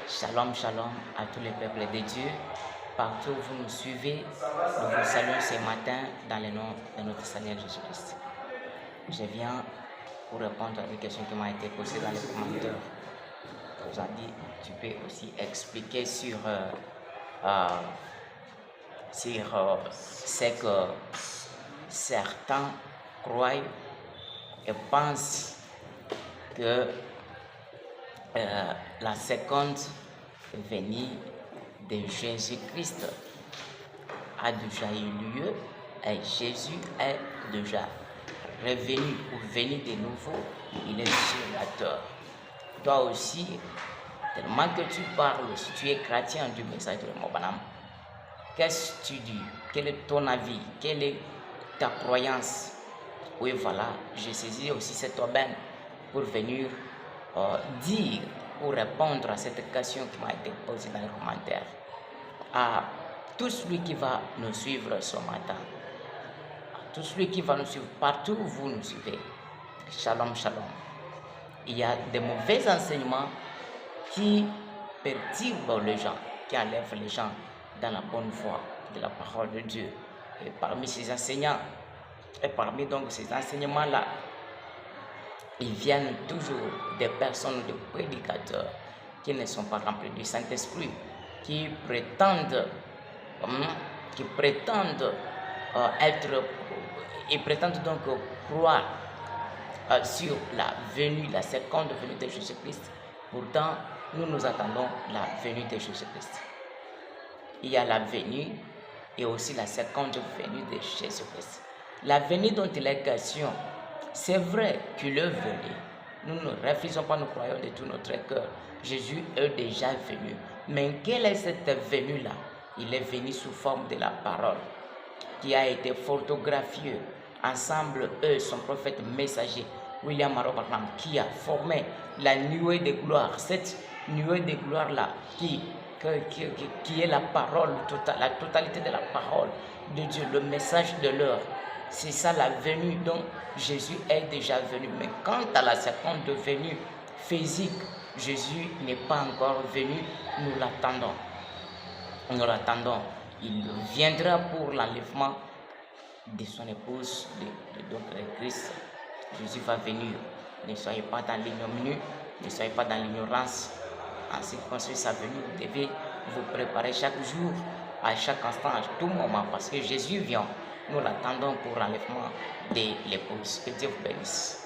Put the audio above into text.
Shalom, shalom à tous les peuples de Dieu. Partout où vous nous suivez, nous vous saluons ce matin dans le nom de notre Seigneur Jésus-Christ. Je viens pour répondre à une question qui m'a été posée dans les commentaires. Vous a dit, tu peux aussi expliquer sur ce que certains croient et pensent que la seconde venue de Jésus-Christ a déjà eu lieu et Jésus est déjà revenu ou venu de nouveau, il est sur la terre. Toi aussi, tellement que tu parles, si tu es chrétien du message de Mobanam, qu'est-ce que tu dis? Quel est ton avis? Quelle est ta croyance? Oui, voilà, j'ai saisi aussi cette aubaine pour venir dire ou répondre à cette question qui m'a été posée dans les commentaires. À tout celui qui va nous suivre ce matin, à tout celui qui va nous suivre partout où vous nous suivez, shalom, shalom. Il y a des mauvais enseignements qui perturbent les gens, qui enlèvent les gens dans la bonne voie de la parole de Dieu. Et parmi ces enseignants, et parmi donc ces enseignements-là, ils viennent toujours des personnes, des prédicateurs qui ne sont pas remplis du Saint-Esprit, qui prétendent ils prétendent donc croire sur la venue, la seconde venue de Jésus-Christ. Pourtant, nous attendons la venue de Jésus-Christ. Il y a la venue et aussi la seconde venue de Jésus-Christ. La venue dont il est question, c'est vrai qu'il est venu. Nous ne refusons pas, nous croyons de tout notre cœur. Jésus est déjà venu. Mais quelle est cette venue-là? Il est venu sous forme de la parole qui a été photographiée ensemble, son prophète messager, William Marobakam, qui a formé la nuée de gloire. Cette nuée de gloire-là qui est la parole, la totalité de la parole de Dieu, le message de l'heure. C'est ça la venue dont Jésus est déjà venu. Mais quant à la seconde venue physique, Jésus n'est pas encore venu, nous l'attendons. Nous l'attendons. Il viendra pour l'enlèvement de son épouse, de Christ. Jésus va venir. Ne soyez pas dans l'ignominie, ne soyez pas dans l'ignorance. En ce qui concerne sa venue, vous devez vous préparer chaque jour, à chaque instant, à tout moment, parce que Jésus vient. Nous l'attendons pour l'enlèvement de l'épouse. Que Dieu vous bénisse.